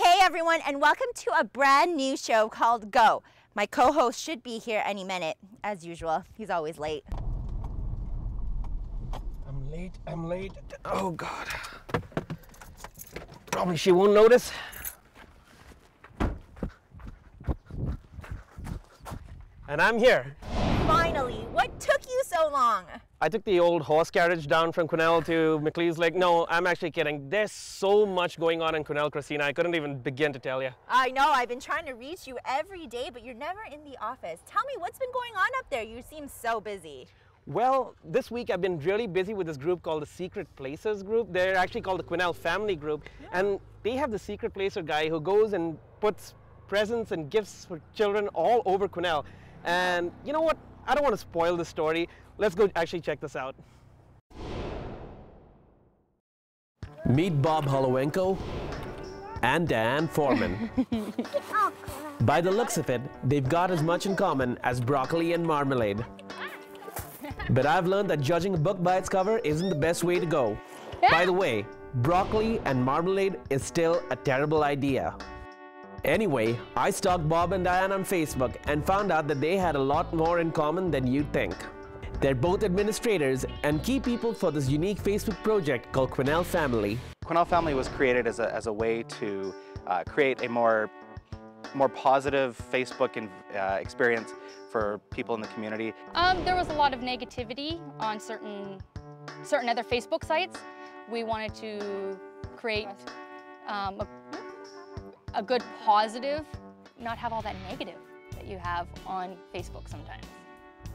Hey everyone, and welcome to a brand new show called Go. My co-host should be here any minute, as usual. He's always late. I'm late. Oh God. Probably she won't notice. And I'm here. Finally, what took you so long? I took the old horse carriage down from Quesnel to Macleish Lake. No, I'm actually kidding. There's so much going on in Quesnel, Christina. I couldn't even begin to tell you. I know, I've been trying to reach you every day, but you're never in the office. Tell me, what's been going on up there? You seem so busy. Well, this week I've been really busy with this group called the Secret Placers group. They're actually called the Quesnel Family Group. Yeah. And they have the Secret Placer guy who goes and puts presents and gifts for children all over Quesnel. And you know what? I don't want to spoil the story. Let's go actually check this out. Meet Bob Holowenko and Dan Foreman. By the looks of it, they've got as much in common as broccoli and marmalade. But I've learned that judging a book by its cover isn't the best way to go. By the way, broccoli and marmalade is still a terrible idea. Anyway, I stalked Bob and Diane on Facebook and found out that they had a lot more in common than you'd think. They're both administrators and key people for this unique Facebook project called Quesnel Family. Quesnel Family was created as a way to create a more positive Facebook experience for people in the community. There was a lot of negativity on certain other Facebook sites. We wanted to create a good positive, not have all that negative that you have on Facebook sometimes.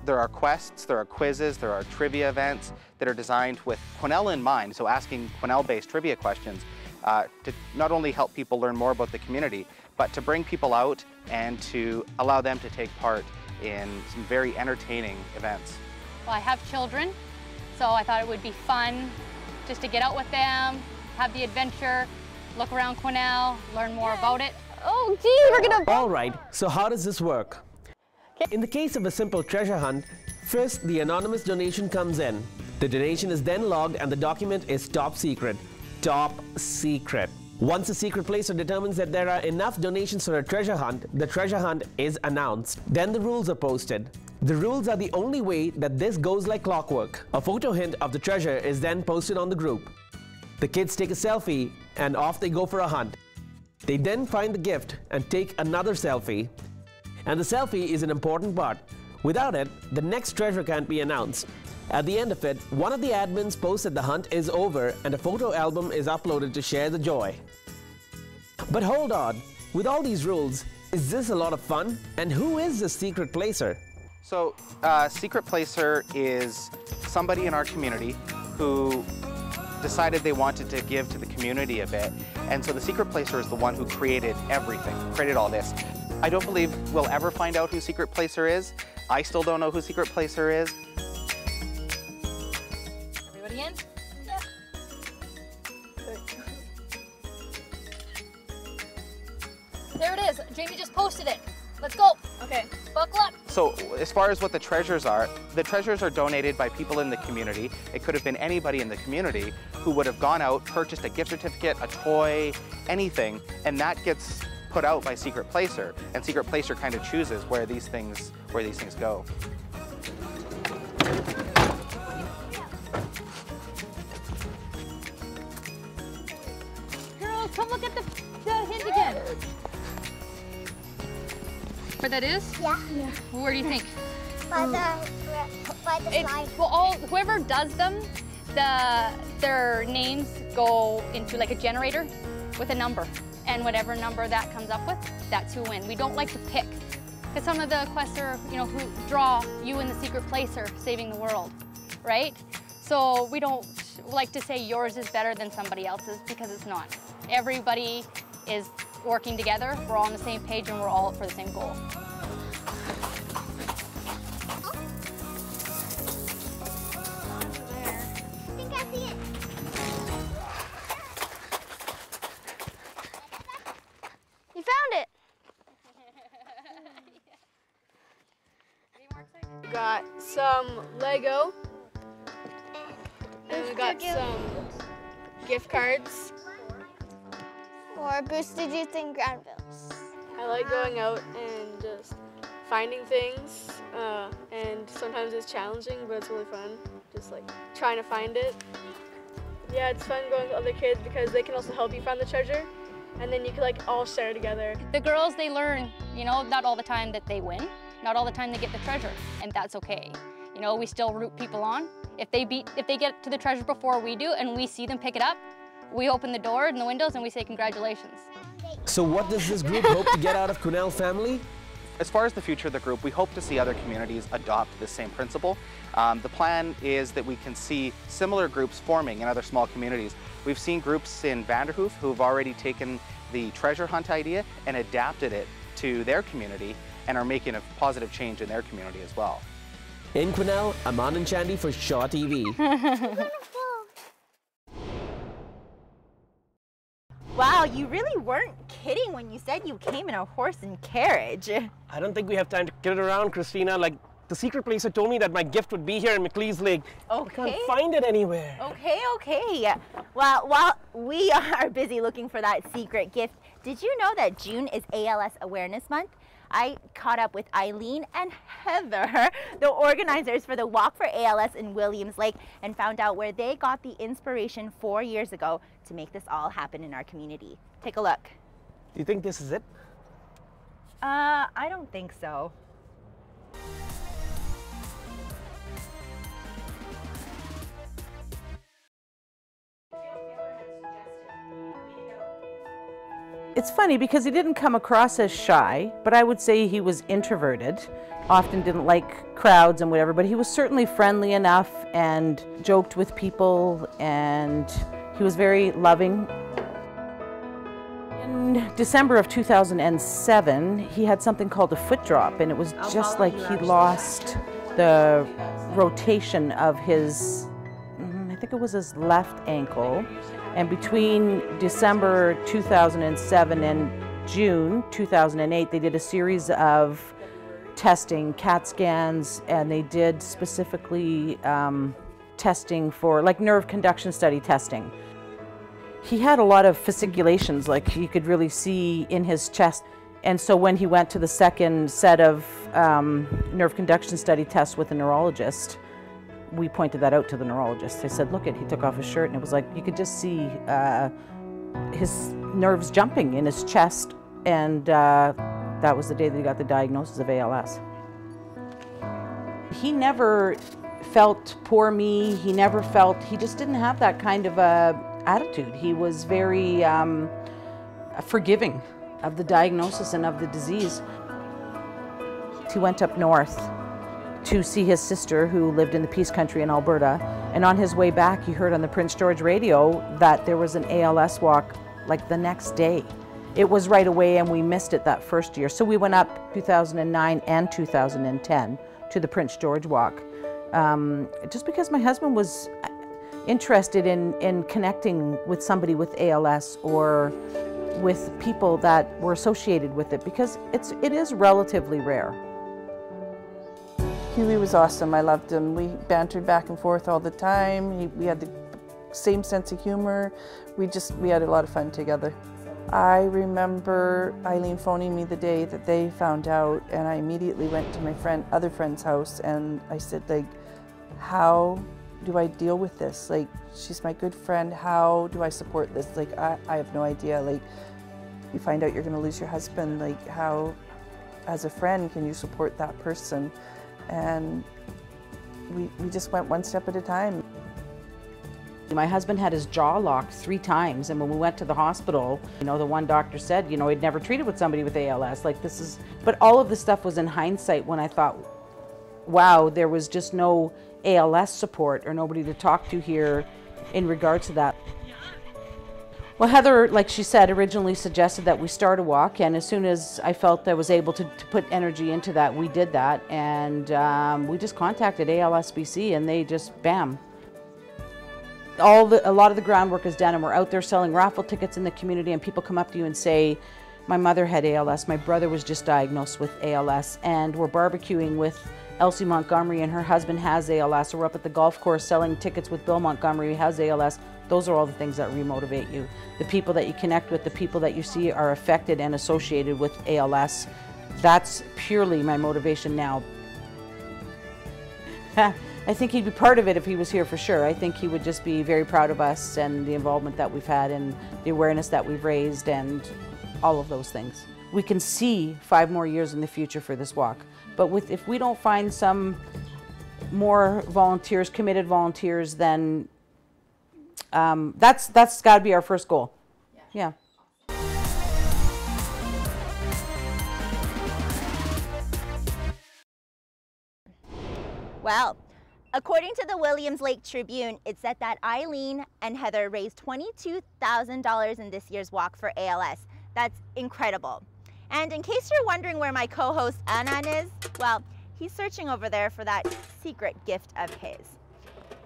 There are quests, there are quizzes, there are trivia events that are designed with Quesnel in mind, so asking Quesnel-based trivia questions to not only help people learn more about the community, but to bring people out and to allow them to take part in some very entertaining events. Well, I have children, so I thought it would be fun just to get out with them, have the adventure, look around Quesnel, learn more about it. Oh gee, we're gonna... All right, so how does this work? In the case of a simple treasure hunt, first the anonymous donation comes in. The donation is then logged and the document is top secret. Top secret. Once the secret placer determines that there are enough donations for a treasure hunt, the treasure hunt is announced. Then the rules are posted. The rules are the only way that this goes like clockwork. A photo hint of the treasure is then posted on the group. The kids take a selfie and off they go for a hunt. They then find the gift and take another selfie. And the selfie is an important part. Without it, the next treasure can't be announced. At the end of it, one of the admins posts that the hunt is over and a photo album is uploaded to share the joy. But hold on, with all these rules, is this a lot of fun? And who is the secret placer? So, Secret Placer is somebody in our community who decided they wanted to give to the community a bit, and so the Secret Placer is the one who created everything, created all this. I don't believe we'll ever find out who Secret Placer is. I still don't know who Secret Placer is. Everybody in? Yeah. There it is. Jamie just posted it. Let's go. Okay. Buckle up. So as far as what the treasures are donated by people in the community. It could have been anybody in the community who would have gone out, purchased a gift certificate, a toy, anything, and that gets put out by Secret Placer, and Secret Placer kind of chooses where these things go. Girls, come look at the hint again. Where that is? Yeah. Where do you think? By the slide. Well, whoever does them, their names go into like a generator with a number. And whatever number that comes up with, that's who wins. We don't like to pick. Because some of the quests are, who draw you in the Secret Placer, saving the world, right? So we don't like to say yours is better than somebody else's, because it's not. Everybody is working together, we're all on the same page, and we're all for the same goal. I think I see it. You found it. We got some Lego, and we got some gift cards. or boosted youth in Granville's? I like going out and just finding things, and sometimes it's challenging, but it's really fun. Just like trying to find it. Yeah, it's fun going with other kids because they can also help you find the treasure, and then you can like all share together. The girls, they learn, you know, not all the time that they win, not all the time they get the treasure, and that's okay. You know, we still root people on. If they get to the treasure before we do and we see them pick it up, we open the door and the windows and we say congratulations. So what does this group hope to get out of Quesnel family? As far as the future of the group, we hope to see other communities adopt this same principle. The plan is that we can see similar groups forming in other small communities. We've seen groups in Vanderhoof who've already taken the treasure hunt idea and adapted it to their community and are making a positive change in their community as well. In Quesnel, I'm Anand Chandy for Shaw TV. Wow, you really weren't kidding when you said you came in a horse and carriage. I don't think we have time to get it around, Christina. Like, the secret placer told me that my gift would be here in McLeod's Lake. Okay. I can't find it anywhere. Okay. Well, while we are busy looking for that secret gift, did you know that June is ALS Awareness Month? I caught up with Eileen and Heather, the organizers for the Walk for ALS in Williams Lake, and found out where they got the inspiration 4 years ago to make this all happen in our community. Take a look. Do you think this is it? I don't think so. It's funny because he didn't come across as shy, but I would say he was introverted, often didn't like crowds and whatever, but he was certainly friendly enough and joked with people, and he was very loving. In December of 2007, he had something called a foot drop, and it was just like he lost the rotation of his, I think it was his left ankle. And between December 2007 and June 2008, they did a series of testing, CAT scans, and they did specifically testing for, like, nerve conduction study testing. He had a lot of fasciculations, like you could really see in his chest. And so when he went to the second set of nerve conduction study tests with a neurologist, we pointed that out to the neurologist. I said, look, he took off his shirt, and it was like you could just see his nerves jumping in his chest, and that was the day that he got the diagnosis of ALS. He never felt poor me. He never felt, he just didn't have that kind of attitude. He was very forgiving of the diagnosis and of the disease. He went up north to see his sister who lived in the Peace Country in Alberta, and on his way back he heard on the Prince George radio that there was an ALS walk like the next day. It was right away, and we missed it that first year. So we went up 2009 and 2010 to the Prince George walk, just because my husband was interested in connecting with somebody with ALS or with people that were associated with it, because it is relatively rare. Huey was awesome. I loved him. We bantered back and forth all the time. We had the same sense of humor. We had a lot of fun together. I remember Eileen phoning me the day that they found out, and I immediately went to my other friend's house, and I said, like, how do I deal with this? Like, she's my good friend. How do I support this? Like, I have no idea. Like, you find out you're going to lose your husband. Like, how, as a friend, can you support that person? And we just went one step at a time. My husband had his jaw locked 3 times, and when we went to the hospital, you know, the one doctor said, you know, he'd never treated with somebody with ALS. Like, this is, but all of this stuff was in hindsight when I thought, wow, there was just no ALS support or nobody to talk to here in regards to that. Well, Heather, like she said, originally suggested that we start a walk, and as soon as I felt I was able to put energy into that, we did that, and we just contacted ALS BC, and they just, bam. A lot of the groundwork is done, and we're out there selling raffle tickets in the community, and people come up to you and say, my mother had ALS, my brother was just diagnosed with ALS, and we're barbecuing with Elsie Montgomery, and her husband has ALS, or we're up at the golf course selling tickets with Bill Montgomery, who has ALS. Those are all the things that remotivate you. The people that you connect with, the people that you see are affected and associated with ALS, that's purely my motivation now. I think he'd be part of it if he was here for sure. I think he would just be very proud of us and the involvement that we've had and the awareness that we've raised and all of those things. We can see 5 more years in the future for this walk, but if we don't find some more volunteers, committed volunteers, then that's got to be our first goal. Yeah. Well, according to the Williams Lake Tribune, it said that Eileen and Heather raised $22,000 in this year's walk for ALS. That's incredible. And in case you're wondering where my co-host Anand is, well, he's searching over there for that secret gift of his.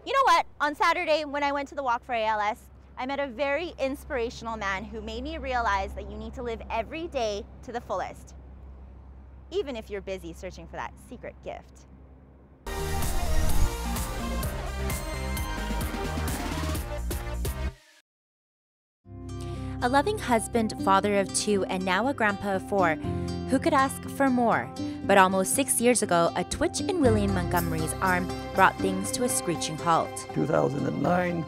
You know what? On Saturday, when I went to the Walk for ALS, I met a very inspirational man who made me realize that you need to live every day to the fullest, even if you're busy searching for that secret gift. A loving husband, father of 2, and now a grandpa of 4. Who could ask for more? But almost 6 years ago, a twitch in William Montgomery's arm brought things to a screeching halt. 2009,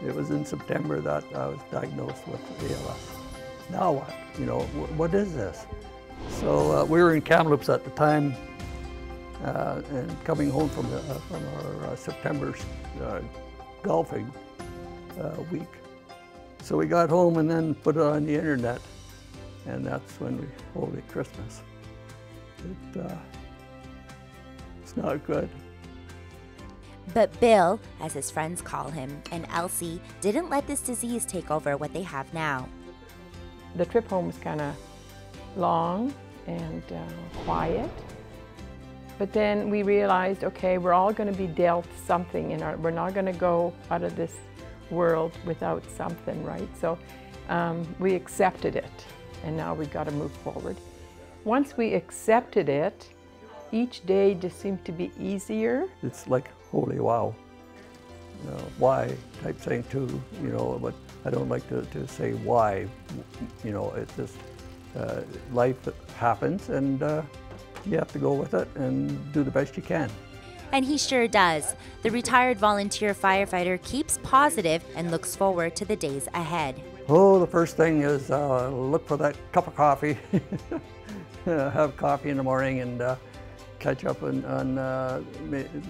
it was in September that I was diagnosed with ALS. Now what? You know, what is this? So we were in Kamloops at the time, and coming home from our September golfing week. So we got home and then put it on the internet, and that's when we, holy Christmas. It's not good. But Bill, as his friends call him, and Elsie didn't let this disease take over what they have now. The trip home was kind of long and quiet, but then we realized, okay, we're all going to be dealt something we're not going to go out of this world without something, right? So we accepted it, and now we got to move forward. Once we accepted it, each day just seemed to be easier. It's like, holy wow, why type thing too, you know, but I don't like to say why, you know, it's just life happens, and you have to go with it and do the best you can. And he sure does. The retired volunteer firefighter keeps positive and looks forward to the days ahead. Oh, the first thing is look for that cup of coffee. Have coffee in the morning and catch up on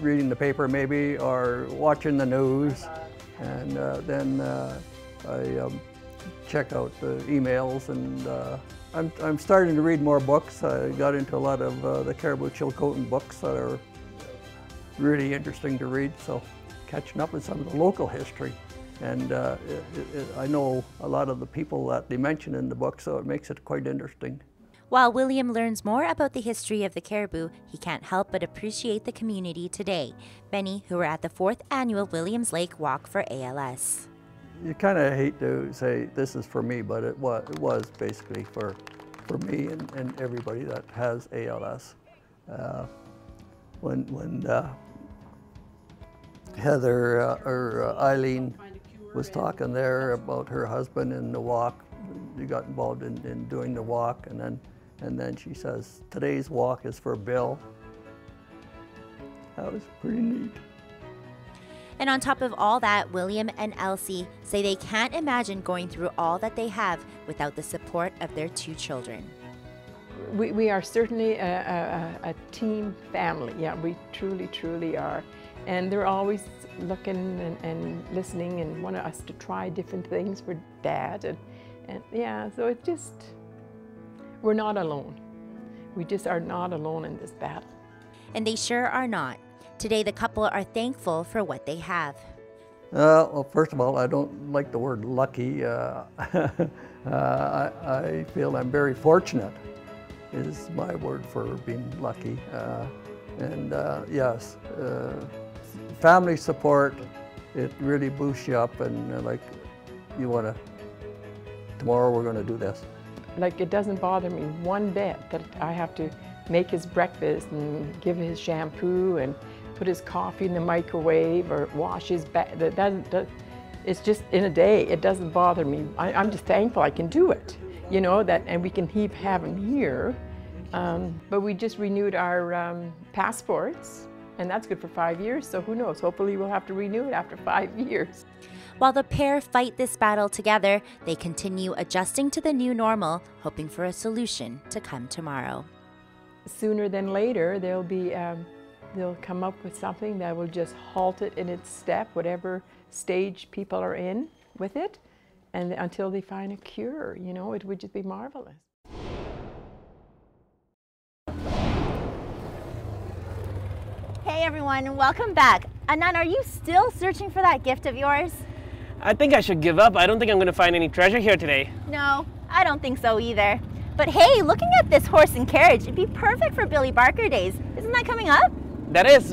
reading the paper maybe, or watching the news. And then I check out the emails, and I'm starting to read more books. I got into a lot of the Cariboo Chilcotin books that are really interesting to read, so catching up with some of the local history. And I know a lot of the people that they mention in the book, so it makes it quite interesting. While William learns more about the history of the Cariboo, he can't help but appreciate the community today, many who were at the 4th annual Williams Lake Walk for ALS. You kind of hate to say this is for me, but it was basically for me and everybody that has ALS. When Heather or Eileen was talking there about her husband and the walk, you got involved in doing the walk, and then she says, today's walk is for Bill. That was pretty neat. And on top of all that, William and Elsie say they can't imagine going through all that they have without the support of their 2 children. We are certainly a team family. Yeah, we truly, truly are. And they're always looking and listening and want us to try different things for Dad. And yeah, so it just, we're not alone. We just are not alone in this battle. And they sure are not. Today, the couple are thankful for what they have. Well, first of all, I don't like the word lucky. I feel I'm very fortunate, is my word for being lucky. Yes, family support, it really boosts you up, and like, you want to, tomorrow we're going to do this. Like, it doesn't bother me one bit that I have to make his breakfast and give his shampoo and put his coffee in the microwave or wash his back. it's just in a day. It doesn't bother me. I'm just thankful I can do it, you know, and we can have them here. But we just renewed our passports, and that's good for 5 years, so who knows? Hopefully we'll have to renew it after 5 years. While the pair fight this battle together, they continue adjusting to the new normal, hoping for a solution to come tomorrow. Sooner than later, they'll come up with something that will just halt it in its step, whatever stage people are in with it, and until they find a cure, you know, it would just be marvelous. Hey everyone, welcome back. Anand, are you still searching for that gift of yours? I think I should give up. I don't think I'm going to find any treasure here today. No, I don't think so either. But hey, looking at this horse and carriage, it'd be perfect for Billy Barker Days. Isn't that coming up? That is.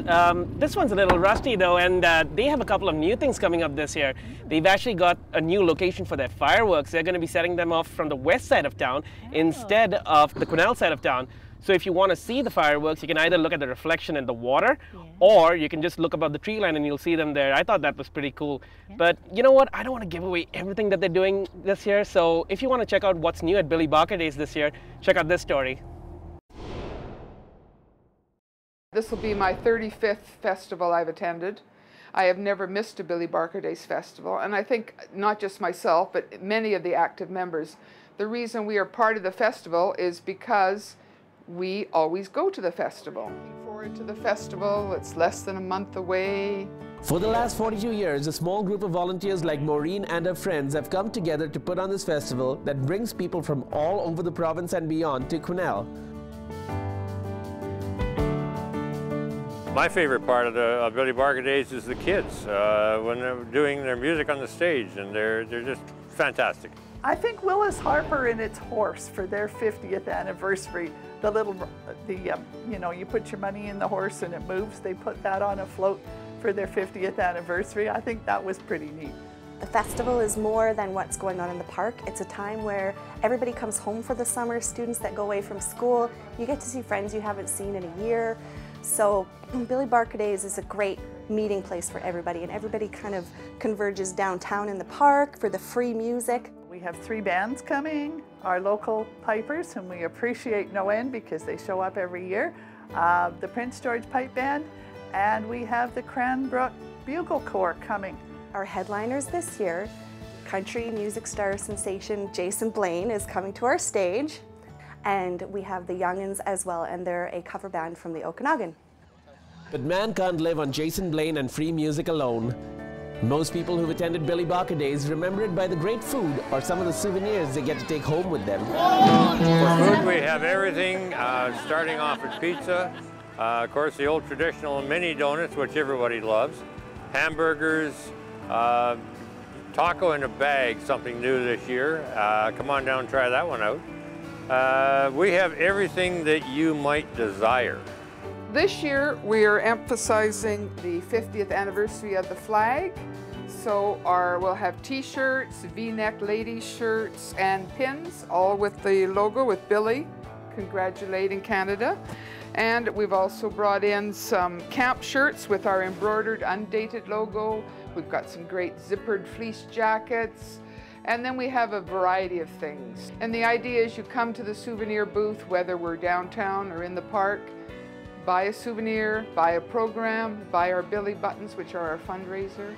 This one's a little rusty though, and they have a couple of new things coming up this year. They've actually got a new location for their fireworks. They're going to be setting them off from the west side of town instead of the Quesnel side of town. So if you want to see the fireworks, you can either look at the reflection in the water, or you can just look above the tree line and you'll see them there. I thought that was pretty cool. But you know what? I don't want to give away everything that they're doing this year. So if you want to check out what's new at Billy Barker Days this year, check out this story. This will be my 35th festival I've attended. I have never missed a Billy Barker Days festival, and I think not just myself, but many of the active members. The reason we are part of the festival is because we always go to the festival. Looking forward to the festival. It's less than a month away. For the last 42 years, a small group of volunteers like Maureen and her friends have come together to put on this festival that brings people from all over the province and beyond to Quesnel. My favorite part of Billy Barker Days is the kids when they're doing their music on the stage, and they're just fantastic. I think Willis Harper and its horse for their 50th anniversary, you know, you put your money in the horse and it moves. They put that on a float for their 50th anniversary. I think that was pretty neat. The festival is more than what's going on in the park. It's a time where everybody comes home for the summer, students that go away from school. You get to see friends you haven't seen in a year. So Billy Barker Days is a great meeting place for everybody, and everybody kind of converges downtown in the park for the free music. We have 3 bands coming, our local pipers, whom we appreciate no end because they show up every year, the Prince George Pipe Band, and we have the Cranbrook Bugle Corps coming. Our headliners this year, country music star sensation Jason Blaine is coming to our stage, and we have the Young'uns as well, and they're a cover band from the Okanagan. But man can't live on Jason Blaine and free music alone. Most people who've attended Billy Barker Days remember it by the great food or some of the souvenirs they get to take home with them. For food, we have everything, starting off with pizza, of course the old traditional mini donuts, which everybody loves, hamburgers, taco in a bag, something new this year. Come on down and try that one out. We have everything that you might desire. This year we are emphasizing the 50th anniversary of the flag. So we'll have t-shirts, v-neck ladies shirts, and pins, all with the logo with Billy, congratulating Canada. And we've also brought in some camp shirts with our embroidered undated logo. We've got some great zippered fleece jackets. And then we have a variety of things. And the idea is you come to the souvenir booth, whether we're downtown or in the park, buy a souvenir, buy a program, buy our Billy buttons, which are our fundraiser.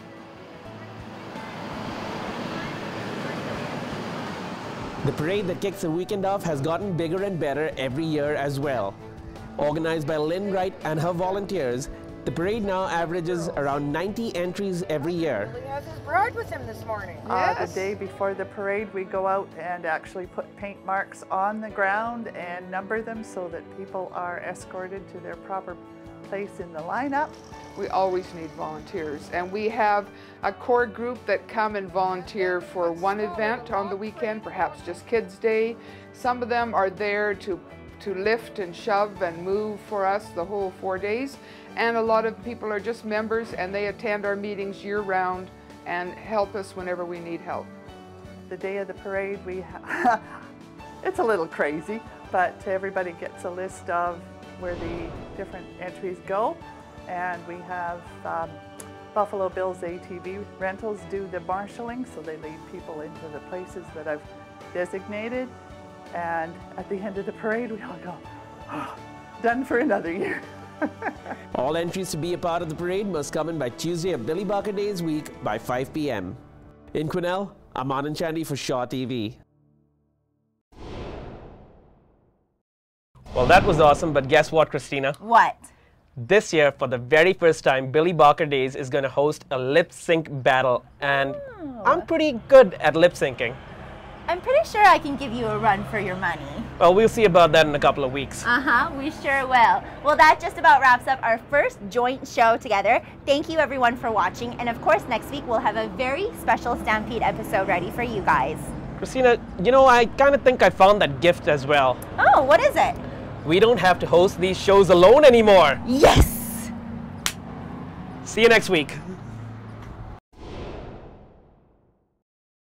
The parade that kicks the weekend off has gotten bigger and better every year as well. Organized by Lynn Wright and her volunteers, the parade now averages around 90 entries every year. He has his bride with him this morning. The day before the parade, we go out and actually put paint marks on the ground and number them so that people are escorted to their proper place in the lineup. We always need volunteers, and we have a core group that come and volunteer for one event on the weekend, perhaps just Kids Day. Some of them are there to lift and shove and move for us the whole 4 days. And a lot of people are just members, and they attend our meetings year-round and help us whenever we need help. The day of the parade, it's a little crazy, but everybody gets a list of where the different entries go. And we have Buffalo Bills ATV Rentals do the marshalling, so they lead people into the places that I've designated. And at the end of the parade, we all go, oh, done for another year. All entries to be a part of the parade must come in by Tuesday of Billy Barker Days week by 5 p.m. In Quesnel, I'm Anand Chandy for Shaw TV. Well, that was awesome, but guess what, Christina? What? This year, for the very first time, Billy Barker Days is going to host a lip sync battle, and I'm pretty good at lip syncing. I'm pretty sure I can give you a run for your money. Well, we'll see about that in a couple of weeks. We sure will. Well, that just about wraps up our first joint show together. Thank you everyone for watching, and of course next week we'll have a very special Stampede episode ready for you guys. Christina, you know, I kind of think I found that gift as well. Oh, what is it? We don't have to host these shows alone anymore. Yes! See you next week.